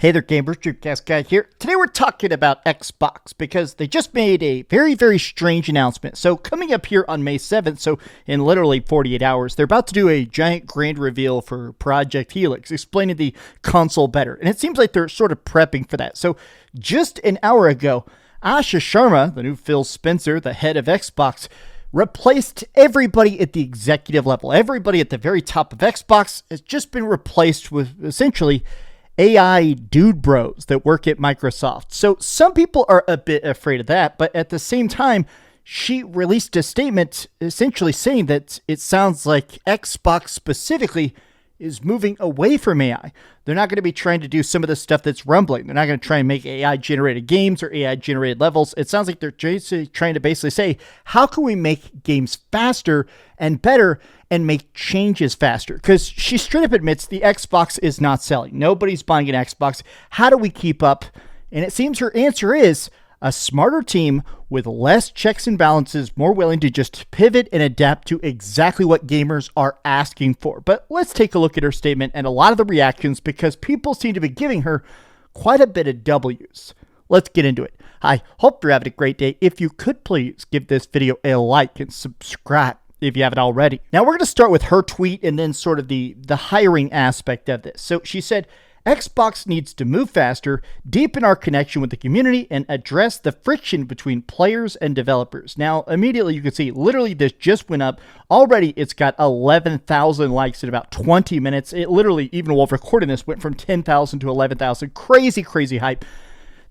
Hey there gamers, DreamcastGuy here. Today we're talking about Xbox because they just made a very, very strange announcement. So coming up here on May 7th, so in literally 48 hours, they're about to do a giant grand reveal for Project Helix, explaining the console better. And it seems like they're sort of prepping for that. So just an hour ago, Asha Sharma, the new Phil Spencer, the head of Xbox, replaced everybody at the executive level. Everybody at the very top of Xbox has just been replaced with essentially AI dude bros that work at Microsoft. So some people are a bit afraid of that, but at the same time, she released a statement essentially saying that it sounds like Xbox specifically is moving away from AI. They're not going to be trying to do some of the stuff that's rumbling. They're not going to try and make AI-generated games or AI-generated levels. It sounds like they're trying to basically say, how can we make games faster and better and make changes faster? Because she straight up admits the Xbox is not selling. Nobody's buying an Xbox. How do we keep up? And it seems her answer is a smarter team with less checks and balances, more willing to just pivot and adapt to exactly what gamers are asking for. But let's take a look at her statement and a lot of the reactions because people seem to be giving her quite a bit of W's. Let's get into it. Hi, hope you're having a great day. If you could please give this video a like and subscribe if you haven't already. Now we're going to start with her tweet and then sort of the hiring aspect of this. So she said, Xbox needs to move faster, deepen our connection with the community, and address the friction between players and developers. Now, immediately you can see, literally this just went up. Already it's got 11,000 likes in about 20 minutes. It literally, even while recording this, went from 10,000 to 11,000. Crazy, crazy hype.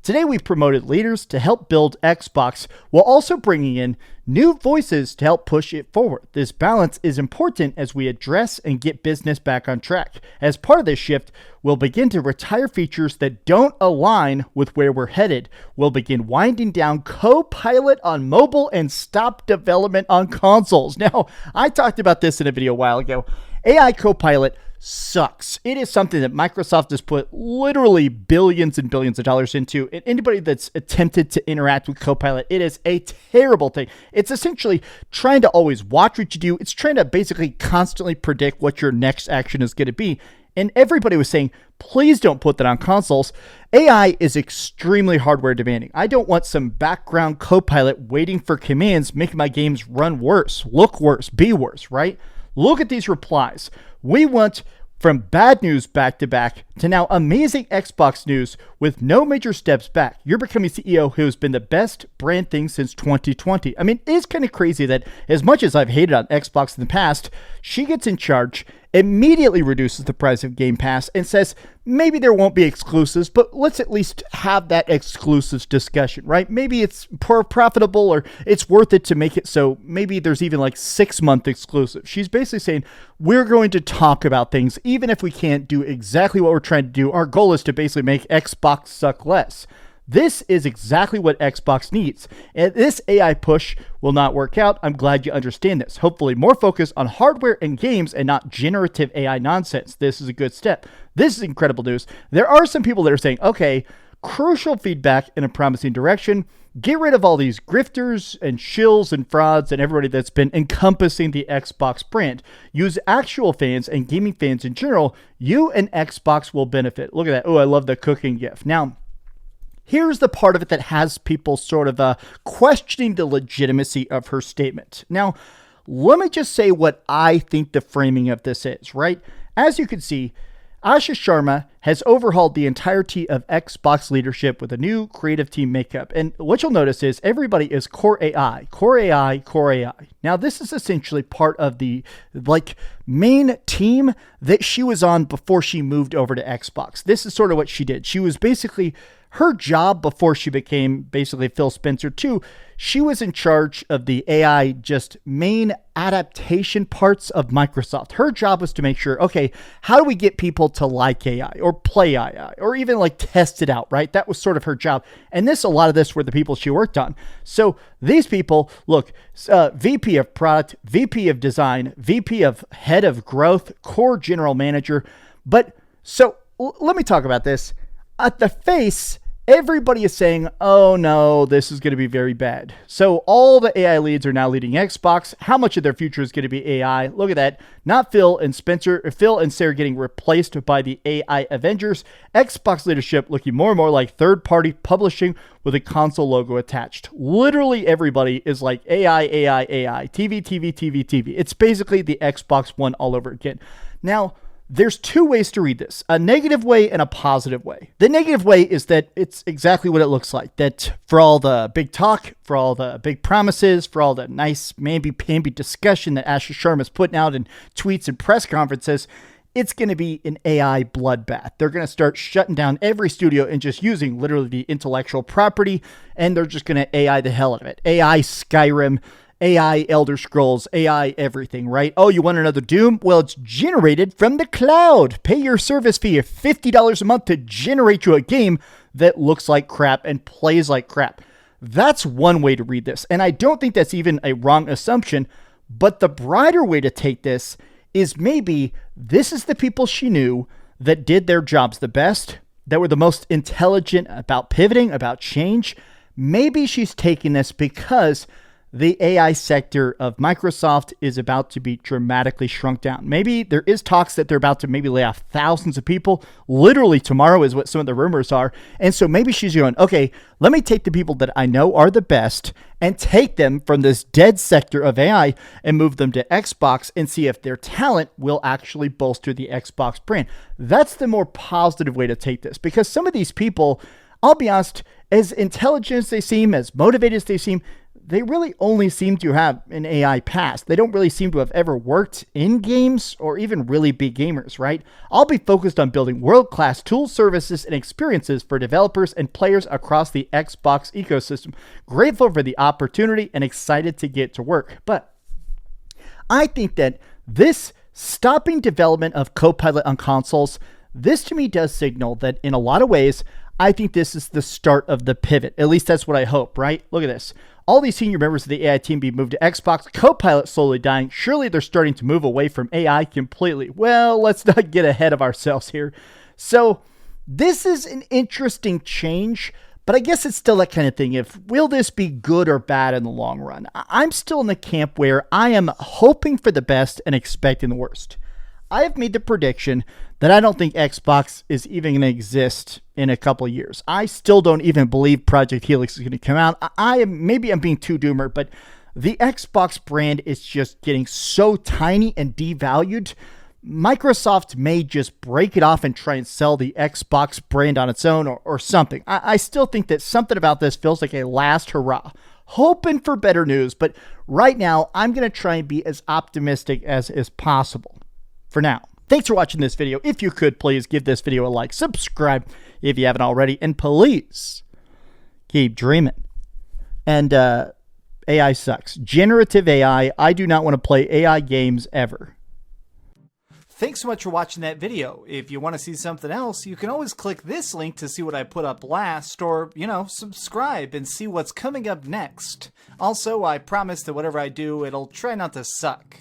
Today we promoted leaders to help build Xbox while also bringing in new voices to help push it forward. This balance is important as we address and get business back on track. As part of this shift, we'll begin to retire features that don't align with where we're headed. We'll begin winding down CoPilot on mobile and stop development on consoles. Now, I talked about this in a video a while ago. AI CoPilot sucks. It is something that Microsoft has put literally billions and billions of dollars into. And anybody that's attempted to interact with CoPilot, it is a terrible thing. It's essentially trying to always watch what you do. It's trying to basically constantly predict what your next action is going to be. And everybody was saying, please don't put that on consoles. AI is extremely hardware demanding. I don't want some background CoPilot waiting for commands, making my games run worse, look worse, be worse, right? Look at these replies. We went from bad news back to back to now amazing Xbox news with no major steps back. You're becoming CEO who's been the best brand thing since 2020. I mean, it's kind of crazy that as much as I've hated on Xbox in the past, she gets in charge, immediately reduces the price of Game Pass and says, maybe there won't be exclusives, but let's at least have that exclusives discussion, right? Maybe it's profitable or it's worth it to make it so maybe there's even like 6-month exclusive. She's basically saying, we're going to talk about things, even if we can't do exactly what we're trying to do. Our goal is to basically make Xbox suck less. This is exactly what Xbox needs. And this AI push will not work out. I'm glad you understand this. Hopefully more focus on hardware and games and not generative AI nonsense. This is a good step. This is incredible news. There are some people that are saying, okay, crucial feedback in a promising direction. Get rid of all these grifters and shills and frauds and everybody that's been encompassing the Xbox brand. Use actual fans and gaming fans in general. You and Xbox will benefit. Look at that. Oh, I love the cooking gif. Now, here's the part of it that has people sort of questioning the legitimacy of her statement. Now, let me just say what I think the framing of this is, right? As you can see, Asha Sharma has overhauled the entirety of Xbox leadership with a new creative team makeup. And what you'll notice is everybody is CoreAI, CoreAI, CoreAI. Now, this is essentially part of the main team that she was on before she moved over to Xbox. This is sort of what she did. She was basically her job before she became basically Phil Spencer too. She was in charge of the AI just main adaptation parts of Microsoft. Her job was to make sure, okay, how do we get people to like AI or play AI or even like test it out, right? That was sort of her job. And a lot of this were the people she worked on. So these people, look, VP of product, VP of design, VP of head of growth, core general manager. But so let me talk about this. At the face, Everybody is saying, oh no, this is going to be very bad. So all the AI leads are now leading Xbox. How much of their future is going to be AI? Look at that. Not Phil and Sarah getting replaced by the AI Avengers. Xbox leadership looking more and more like third-party publishing with a console logo attached. Literally everybody is like AI, AI, AI, TV, TV, TV, TV. It's basically the Xbox One all over again. Now, there's two ways to read this, a negative way and a positive way. The negative way is that it's exactly what it looks like, that for all the big talk, for all the big promises, for all the nice mamby-pamby discussion that Asha Sharma is putting out in tweets and press conferences, it's going to be an AI bloodbath. They're going to start shutting down every studio and just using literally the intellectual property, and they're just going to AI the hell out of it. AI Skyrim, AI Elder Scrolls, AI everything, right? Oh, you want another Doom? Well, it's generated from the cloud. Pay your service fee of $50 a month to generate you a game that looks like crap and plays like crap. That's one way to read this, and I don't think that's even a wrong assumption, but the brighter way to take this is maybe this is the people she knew that did their jobs the best, that were the most intelligent about pivoting, about change. Maybe she's taking this because the AI sector of Microsoft is about to be dramatically shrunk down. Maybe there is talks that they're about to maybe lay off thousands of people. Literally tomorrow is what some of the rumors are. And so maybe she's going, okay, let me take the people that I know are the best and take them from this dead sector of AI and move them to Xbox and see if their talent will actually bolster the Xbox brand. That's the more positive way to take this, because some of these people, I'll be honest, as intelligent as they seem, as motivated as they seem, they really only seem to have an AI past. They don't really seem to have ever worked in games or even really be gamers, right? I'll be focused on building world-class tools, services, and experiences for developers and players across the Xbox ecosystem. Grateful for the opportunity and excited to get to work. But I think that this stopping development of CoPilot on consoles, this to me does signal that in a lot of ways, I think this is the start of the pivot. At least that's what I hope, right? Look at this. All these senior members of the AI team being moved to Xbox, CoPilot slowly dying. Surely they're starting to move away from AI completely. Well, let's not get ahead of ourselves here. So this is an interesting change, but I guess it's still that kind of thing. Will this be good or bad in the long run? I'm still in the camp where I am hoping for the best and expecting the worst. I have made the prediction that I don't think Xbox is even going to exist in a couple of years. I still don't even believe Project Helix is going to come out. Maybe I'm being too doomer, but the Xbox brand is just getting so tiny and devalued. Microsoft may just break it off and try and sell the Xbox brand on its own or something. I still think that something about this feels like a last hurrah. Hoping for better news, but right now I'm going to try and be as optimistic as is possible. For now, thanks for watching this video. If you could, please give this video a like, subscribe if you haven't already, and please keep dreaming. And AI sucks. Generative AI, I do not want to play AI games ever. Thanks so much for watching that video. If you want to see something else, you can always click this link to see what I put up last, or, subscribe and see what's coming up next. Also, I promise that whatever I do, it'll try not to suck.